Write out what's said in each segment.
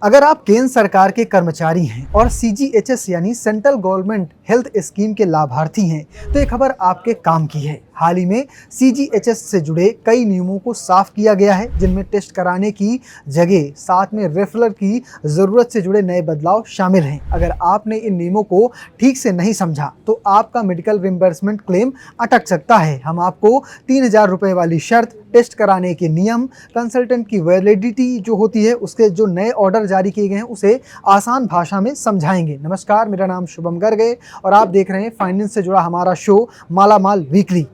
अगर आप केंद्र सरकार के कर्मचारी हैं और सीजीएचएस यानी सेंट्रल गवर्नमेंट हेल्थ स्कीम के लाभार्थी हैं तो ये खबर आपके काम की है। हाल ही में सीजीएचएस से जुड़े कई नियमों को साफ किया गया है, जिनमें टेस्ट कराने की जगह साथ में रेफरल की ज़रूरत से जुड़े नए बदलाव शामिल हैं। अगर आपने इन नियमों को ठीक से नहीं समझा तो आपका मेडिकल रिम्बर्समेंट क्लेम अटक सकता है। हम आपको 3,000 रुपये वाली शर्त, टेस्ट कराने के नियम, कंसल्टेंट की वैलिडिटी जो होती है, उसके जो नए ऑर्डर जारी किए गए हैं उसे आसान भाषा में समझाएंगे। नमस्कार, मेरा नाम शुभम गर्ग है और आप देख रहे हैं फाइनेंस से जुड़ा हमारा शो मालामाल वीकली।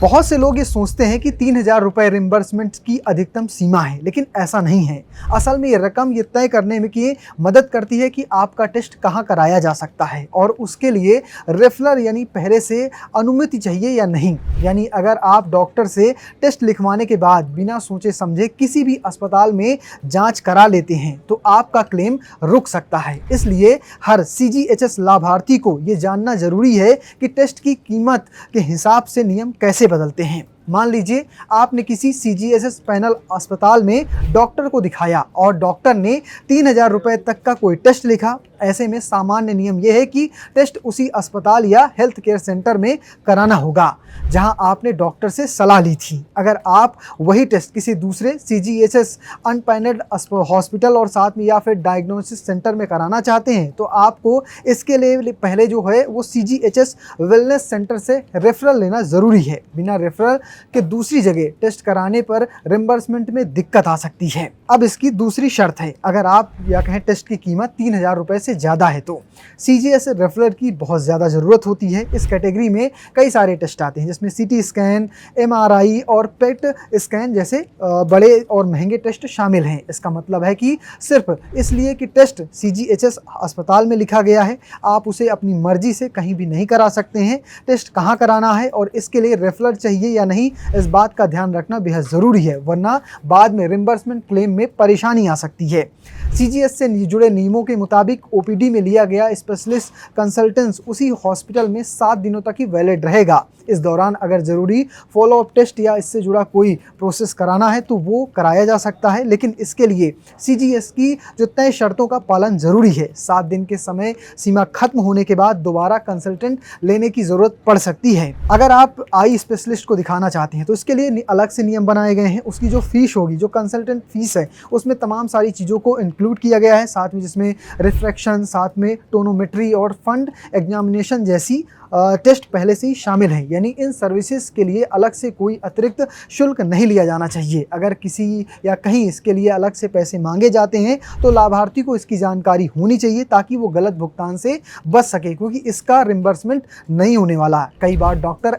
बहुत से लोग ये सोचते हैं कि 3,000 रुपये रिम्बर्समेंट की अधिकतम सीमा है, लेकिन ऐसा नहीं है। असल में ये रकम ये तय करने में की मदद करती है कि आपका टेस्ट कहाँ कराया जा सकता है और उसके लिए रेफरल यानी पहले से अनुमति चाहिए या नहीं। यानी अगर आप डॉक्टर से टेस्ट लिखवाने के बाद बिना सोचे समझे किसी भी अस्पताल में जाँच करा लेते हैं तो आपका क्लेम रुक सकता है। इसलिए हर सीजीएचएस लाभार्थी को ये जानना जरूरी है कि टेस्ट की कीमत के हिसाब से नियम कैसे बदलते हैं। मान लीजिए आपने किसी सीजीएचएस पैनल अस्पताल में डॉक्टर को दिखाया और डॉक्टर ने 3,000 रुपये तक का कोई टेस्ट लिखा। ऐसे में सामान्य नियम यह है कि टेस्ट उसी अस्पताल या हेल्थ केयर सेंटर में कराना होगा जहां आपने डॉक्टर से सलाह ली थी। अगर आप वही टेस्ट किसी दूसरे सीजीएचएस अनपैनल्ड हॉस्पिटल और साथ में या फिर डायग्नोसिस सेंटर में कराना चाहते हैं तो आपको इसके लिए पहले जो है वो सीजीएचएस वेलनेस सेंटर से रेफरल लेना ज़रूरी है। बिना रेफरल के दूसरी जगह टेस्ट कराने पर रिम्बर्समेंट में दिक्कत आ सकती है। अब इसकी दूसरी शर्त है, अगर आप या कहें टेस्ट की कीमत 3,000 रुपये से ज़्यादा है तो सीजीएचएस रेफरल की बहुत ज़्यादा ज़रूरत होती है। इस कैटेगरी में कई सारे टेस्ट आते हैं जिसमें सीटी स्कैन, एमआरआई और पेट स्कैन जैसे बड़े और महंगे टेस्ट शामिल हैं। इसका मतलब है कि सिर्फ इसलिए कि टेस्ट सीजीएचएस अस्पताल में लिखा गया है आप उसे अपनी मर्जी से कहीं भी नहीं करा सकते हैं। टेस्ट कहाँ कराना है और इसके लिए रेफरल चाहिए या नहीं, इस बात का ध्यान रखना बेहद ज़रूरी है, वरना बाद में रिम्बर्समेंट क्लेम में परेशानी आ सकती है। सीजीएचएस से जुड़े नियमों के मुताबिक ओपीडी में लिया गया स्पेशलिस्ट कंसल्टेंस उसी हॉस्पिटल में 7 दिनों तक ही वैलिड रहेगा। इस दौरान अगर ज़रूरी फॉलोअप टेस्ट या इससे जुड़ा कोई प्रोसेस कराना है तो वो कराया जा सकता है, लेकिन इसके लिए सीजीएचएस की जो तय शर्तों का पालन ज़रूरी है। 7 दिन के समय सीमा खत्म होने के बाद दोबारा कंसल्टेंट लेने की ज़रूरत पड़ सकती है। अगर आप आई स्पेशलिस्ट को दिखाना चाहते हैं तो इसके लिए अलग से नियम बनाए गए हैं। उसकी जो फीस होगी, जो कंसल्टेंट फीस है, उसमें तमाम सारी चीज़ों को इंक्लूड किया गया है, साथ में जिसमें रिफ्रैक्शन, साथ में टोनोमेट्री और फंड एग्जामिनेशन जैसी टेस्ट पहले से ही शामिल हैं। यानी इन सर्विसेज के लिए अलग से कोई अतिरिक्त शुल्क नहीं लिया जाना चाहिए। अगर किसी या कहीं इसके लिए अलग से पैसे मांगे जाते हैं तो लाभार्थी को इसकी जानकारी होनी चाहिए ताकि वो गलत भुगतान से बच सके, क्योंकि इसका रिम्बर्समेंट नहीं होने वाला है। कई बार डॉक्टर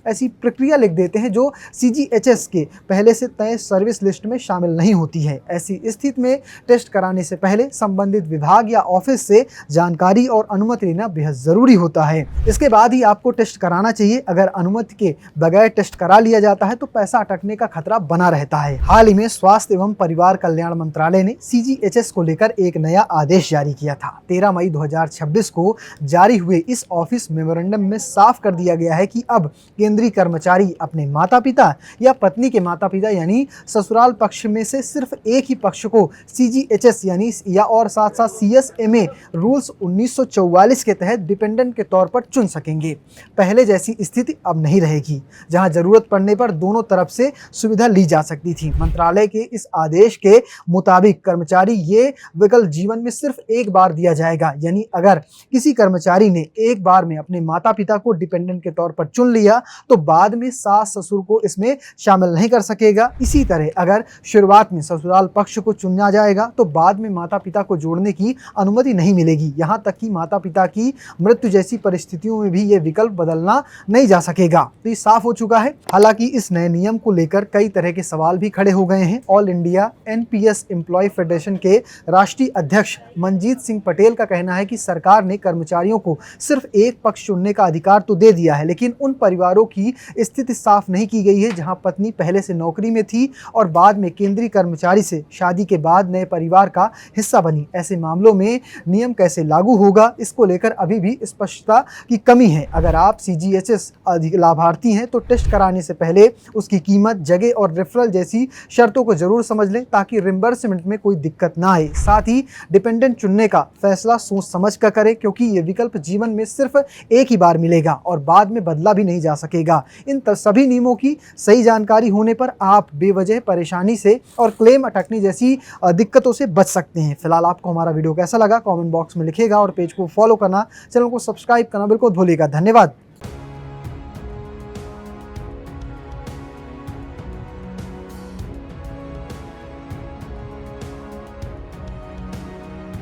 ऐसी प्रक्रिया लिख देते हैं जो सीजीएचएस के पहले से तय सर्विस लिस्ट में शामिल नहीं होती है। ऐसी स्थिति में टेस्ट कराने से पहले संबंधित विभाग या ऑफिस से जानकारी और अनुमति लेना बेहद ज़रूरी होता है। इसके बाद ही आपको टेस्ट कराना चाहिए। अगर अनुमति के बगैर टेस्ट करा लिया जाता है तो पैसा अटकने का खतरा बना रहता है। हाल ही में स्वास्थ्य एवं परिवार कल्याण मंत्रालय ने सीजीएचएस को लेकर एक नया आदेश जारी किया था। 13 मई 2026 को जारी हुए इस ऑफिस मेमोरेंडम में साफ कर दिया गया है कि अब केंद्रीय कर्मचारी अपने माता पिता या पत्नी के माता पिता यानी ससुराल पक्ष में से सिर्फ एक ही पक्ष को सीजीएचएस यानी या और साथ साथ सीएसएमए रूल्स 1944 के तहत डिपेंडेंट के तौर पर चुन सकेंगे। पहले जैसी स्थिति अब नहीं रहेगी, जहां जरूरत पड़ने पर दोनों तरफ से सुविधा ली जा सकती थी। मंत्रालय के इस आदेश के मुताबिक कर्मचारी ये विकल्प जीवन में सिर्फ एक बार दिया जाएगा। यानी अगर किसी कर्मचारी ने एक बार में अपने माता पिता को डिपेंडेंट के तौर पर चुन लिया तो बाद में सास ससुर को इसमें शामिल नहीं कर सकेगा। इसी तरह अगर शुरुआत में ससुराल पक्ष को चुना जाएगा तो बाद में माता पिता को जोड़ने की अनुमति नहीं मिलेगी। यहाँ तक कि माता पिता की मृत्यु जैसी परिस्थितियों में भी ये विकल्प बदलना नहीं जा सकेगा। तो ये साफ हो चुका है। हालांकि इस नए नियम को लेकर कई तरह के सवाल भी खड़े हो गए हैं। All India NPS employ federation के राष्ट्रीय अध्यक्ष मनजीत सिंह पटेल का कहना है कि सरकार ने कर्मचारियों को सिर्फ एक पक्ष चुनने का अधिकार तो दे दिया है, लेकिन उन परिवारों की स्थिति साफ नहीं की गई है जहां पत्नी पहले से नौकरी में थी और बाद में केंद्रीय कर्मचारी से शादी के बाद नए परिवार का हिस्सा बनी। ऐसे मामलों में नियम कैसे लागू होगा, इसको लेकर अभी भी स्पष्टता की की कमी है। अगर आप CGHS लाभार्थी हैं तो टेस्ट कराने से पहले उसकी कीमत, जगह और रेफरल जैसी शर्तों को जरूर समझ लें ताकि रिम्बर्समेंट में कोई दिक्कत ना आए। साथ ही डिपेंडेंट चुनने का फैसला सोच समझ कर करें, क्योंकि ये विकल्प जीवन में सिर्फ एक ही बार मिलेगा और बाद में बदला भी नहीं जा सकेगा। इन सभी नियमों की सही जानकारी होने पर आप बेवजह परेशानी से और क्लेम अटकने जैसी दिक्कतों से बच सकते हैं। फिलहाल आपको हमारा वीडियो कैसा लगा कमेंट बॉक्स में लिखिएगा और पेज को फॉलो करना, चैनल को सब्सक्राइब करना बिल्कुल भूलिएगा। धन्यवाद।